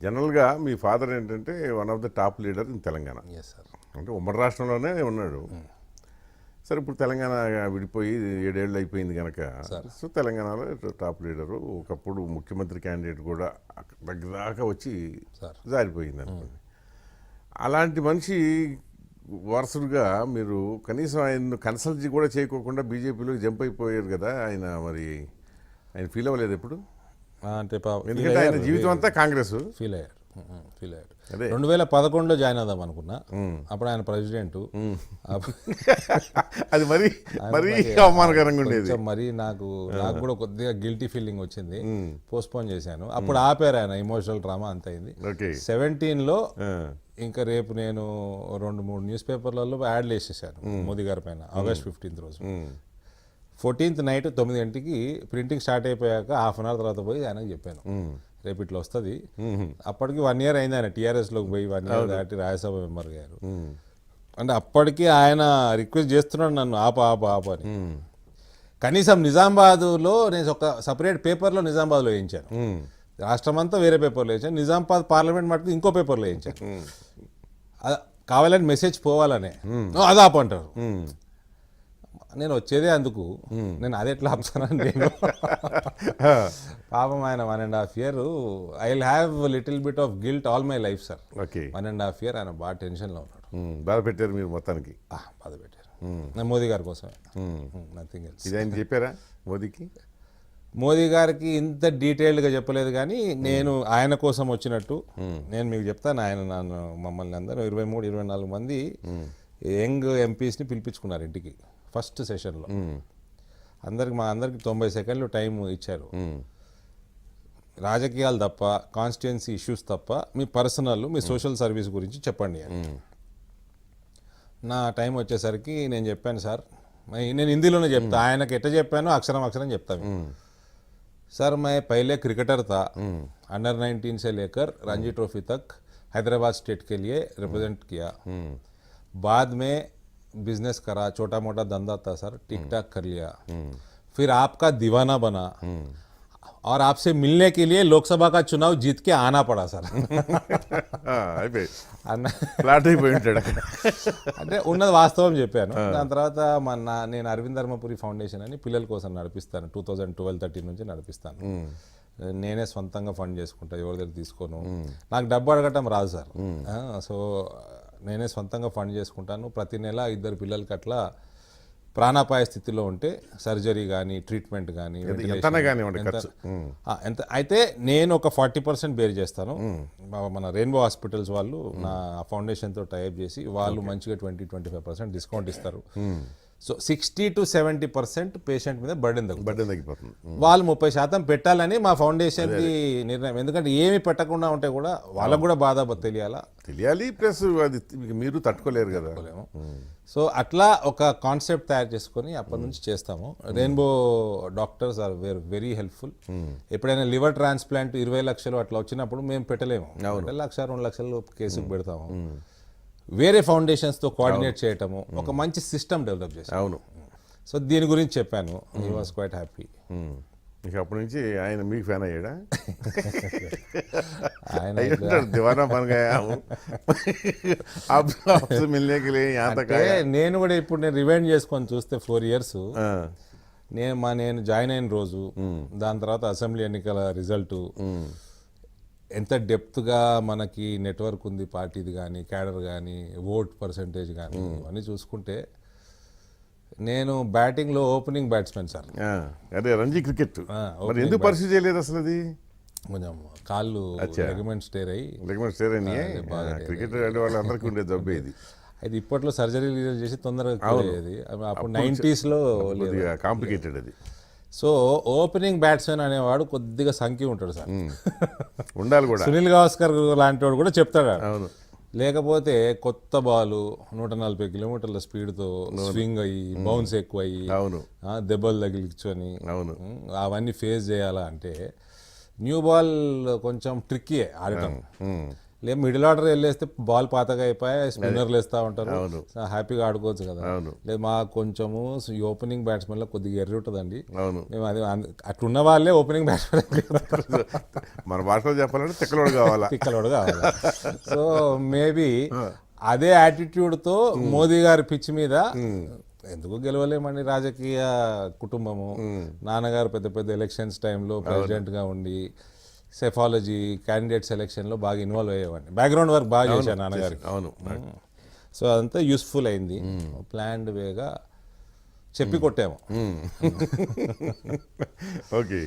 జనరల్గా మీ ఫాదర్ ఏంటంటే one of the top leader in Telangana. Yes sir. అంటే ఉమ్మడి రాష్ట్రంలోనే ఉన్నాడు. సరే ఇప్పుడు తెలంగాణ విడిపోయి 7 ఏళ్ళు అయిపోయింది కనుక సో తెలంగాణలో టాప్ లీడరు, ఒకప్పుడు ముఖ్యమంత్రి క్యాండిడేట్ కూడా దగ్గర దాకా వచ్చి జారిపోయింది అనుకోండి. అలాంటి మనిషి వారసుడుగా మీరు కనీసం ఆయన కన్సల్ట్ కూడా చేయకోకుండా బీజేపీలోకి జంప్ అయిపోయారు కదా. ఆయన ఫీల్ అవ్వలేదు ఎప్పుడు? అంటే ఎందుకంటే ఆయన జీవితం అంతా కాంగ్రెస్. ఫీల్ అయ్యారు. 2011లో జాయిన్ అవుదాం అనుకున్నా. అప్పుడు ఆయన ప్రెసిడెంట్. అది మరీ అవమానకరంగా ఉండేది. మరి నాకు కూడా కొద్దిగా గిల్టీ ఫీలింగ్ వచ్చింది. పోస్ట్పోన్ చేశాను. అప్పుడు ఆపారు ఆయన. ఇమోషనల్ డ్రామా అంత అయింది. 17లో ఇంకా రేపు నేను 2-3 న్యూస్ పేపర్లలో యాడ్లు వేసేసాను మోదీ గారి పైన. August 15 రోజు. 14th నైట్ 9 గంటకి ప్రింటింగ్ స్టార్ట్ అయిపోయాక హాఫ్ అన్ అవర్ తర్వాత పోయి ఆయనకు చెప్పాను, రేపు ఇట్లా వస్తుంది. అప్పటికి 1 year అయింది ఆయన టీఆర్ఎస్లోకి పోయి. 1 year దాటి రాజ్యసభ మెంబర్ గారు. అంటే అప్పటికి ఆయన రిక్వెస్ట్ చేస్తున్నాడు నన్ను ఆప అని. కనీసం నిజామాబాద్లో నేను ఒక సపరేట్ పేపర్లో నిజామాబాద్లో వేయించాను. రాష్ట్రం అంతా వేరే పేపర్లో వేయించాను. నిజామాబాద్ పార్లమెంట్ మటుకు ఇంకో పేపర్లో వేయించాను. కావాలని మెసేజ్ పోవాలనే అది ఆపంటారు. నేను వచ్చేదే అందుకు. నేను అది ఎట్లా ఆపుతానని నేను పాపం ఆయన 1.5 year I will have little bit of guilt all my life sir. 1.5 year ఆయన బాగా టెన్షన్లో ఉన్నాడు. బాధ పెట్టారు మీరు మొత్తానికి? బాధ పెట్టారు. మోదీ గారి కోసమే, నథింగ్ ఎల్స్. ఇది ఆయన చెప్పారా మోదీకి? మోదీ గారికి ఇంత డీటెయిల్డ్గా చెప్పలేదు, కానీ నేను ఆయన కోసం వచ్చినట్టు నేను మీకు చెప్తాను. ఆయన నన్ను మమ్మల్ని అందరూ 23-24 మంది యంగ్ ఎంపీస్ని పిలిపించుకున్నారు ఇంటికి ఫస్ట్ సెషన్లో. మా అందరికి 90 seconds టైం ఇచ్చారు. రాజకీయాలు తప్ప, కాన్స్టిట్యుయెన్సీ ఇష్యూస్ తప్ప, మీ పర్సనల్, మీ సోషల్ సర్వీస్ గురించి చెప్పండి అని. నా టైం వచ్చేసరికి నేను చెప్పాను సార్, నేను హిందీలోనే చెప్తా, ఆయనకి ఎట్లా చెప్పానో అక్షరం చెప్తాను. सर मैं पहले क्रिकेटर था, अंडर 19 से लेकर रणजी ट्रॉफी तक हैदराबाद स्टेट के लिए रिप्रेजेंट किया. बाद में बिजनेस करा, छोटा मोटा धंधा था सर, टिक टाक कर लिया. फिर आपका दीवाना बना और आपसे मिलने के लिए लोकसभा का चुनाव जीत के आना पड़ा सर. అంటే ఉన్నది వాస్తవం చెప్పాను. దాని తర్వాత నేను అరవింద్ ధర్మపురి ఫౌండేషన్ అని పిల్లల కోసం నడిపిస్తాను. 2012-13 నుంచి నడిపిస్తాను. నేనే సొంతంగా ఫండ్ చేసుకుంటా, ఎవరి దగ్గర తీసుకోను. నాకు డబ్బు అడగటం రాదు సార్. సో నేనే సొంతంగా ఫండ్ చేసుకుంటాను. ప్రతి నెల 2 పిల్లలకి అట్లా ప్రాణాపాయ స్థితిలో ఉంటే సర్జరీ కానీ, ట్రీట్మెంట్ కానీ, ఎంత అయితే నేను ఒక 40% బేర్ చేస్తాను. మన రెయిన్బో హాస్పిటల్స్ వాళ్ళు నా ఫౌండేషన్తో టైప్ చేసి వాళ్ళు మంచిగా 20-25% డిస్కౌంట్ ఇస్తారు. సో 60 to 70% పేషెంట్ మీద బర్డెన్ తగ్గిపోతుంది. వాళ్ళు 30% పెట్టాలని మా ఫౌండేషన్ది నిర్ణయం. ఎందుకంటే ఏమి పెట్టకుండా ఉంటే కూడా వాళ్ళకు కూడా బాధ తెలియాలి, ప్లస్ అది మీరు తట్టుకోలేరు కదా. సో అట్లా ఒక కాన్సెప్ట్ తయారు చేసుకొని అప్పటి నుంచి చేస్తాము. Rainbow doctors are very helpful. ఎప్పుడైనా లివర్ ట్రాన్స్ప్లాంట్ 20 లక్షలు అట్లా వచ్చినప్పుడు మేము పెట్టలేము, 1 లక్ష 2 లక్షలు కేసుకు పెడతాము. వేరే ఫౌండేషన్స్తో కోఆర్డినేట్ చేయటము, ఒక మంచి సిస్టమ్ డెవలప్ చేసాం. అవును. సో దీని గురించి చెప్పాను. He was quite happy. ఇంకా అప్పటి నుంచి ఆయన మీకు ఫ్యాన్ అయ్యాడా? ఆయన దివానా నేను కూడా ఇప్పుడు నేను రివైండ్ చేసుకొని చూస్తే 4 years నేను జాయిన్ అయిన రోజు, దాని తర్వాత అసెంబ్లీ ఎన్నికల రిజల్ట్, ఎంత డెప్త్గా మనకి నెట్వర్క్ ఉంది పార్టీది కానీ, క్యాడర్ కానీ, ఓట్ పర్సంటేజ్ కానీ, ఇవన్నీ చూసుకుంటే నేను బ్యాటింగ్లో ఓపెనింగ్ బ్యాట్స్మెన్ సార్. అదే రంజీ క్రికెట్ ఎందుకు పరిస్థితి చేయలేదు అసలు? అది కొంచెం కాళ్ళు లెగమెంట్ స్టేర్ అయ్యి క్రికెట్ వాళ్ళందరికీ ఉండే జబ్బు ఇది. అయితే ఇప్పట్లో సర్జరీ చేసి తొందరగా అయ్యేది. అప్పుడు 90s కాంప్లికేటెడ్ అది. సో ఓపెనింగ్ బ్యాట్స్మెన్ అనేవాడు కొద్దిగా సంఖ్య ఉంటాడు సార్, ఉండాలి కూడా. సునీల్ గవాస్కర్ లాంటి వాడు కూడా చెప్తాడు. లేకపోతే కొత్త బాలు 140 కిలోమీటర్ల స్పీడ్తో స్వింగ్ అయ్యి, బౌన్స్ ఎక్కువ అయ్యి, దెబ్బలు తగిలించుకొని అవన్నీ ఫేస్ చేయాలా అంటే న్యూ బాల్ కొంచెం ట్రిక్కీ ఆడటం. లేదు మిడిల్ ఆర్డర్ వెళ్ళేస్తే బాల్ పాతగా అయిపోయి స్పిన్నర్లు వేస్తూ ఉంటారు, అవును. హ్యాపీగా ఆడుకోవచ్చు కదా. అవును. లేదు మా కొంచెము ఈ ఓపెనింగ్ బ్యాట్స్మెన్లో కొద్దిగా ఎర్రి ఉంటుందండి. అవును. మేము అది అట్లున్న వాళ్ళే ఓపెనింగ్ బ్యాట్స్మెన్ మన భాషలో చెప్పాలంటే తిక్కలోడు కావాలా. తిక్కలోడు కావాలి. సో మేబీ అదే యాటిట్యూడ్తో మోదీ గారి పిచ్ మీద ఎందుకు గెలవలేమని, రాజకీయ కుటుంబము, నాన్నగారు పెద్ద పెద్ద ఎలక్షన్స్ టైంలో ప్రెసిడెంట్గా ఉండి సెఫాలజీ క్యాండిడేట్ సెలెక్షన్లో బాగా ఇన్వాల్వ్ అయ్యేవాడిని, బ్యాక్గ్రౌండ్ వర్క్ బాగా చేశాను నాన్నగారికి. అవును. సో అదంతా యూస్ఫుల్ అయింది. ప్లాన్డ్ వేగా చెప్పి కొట్టాము. ఓకే.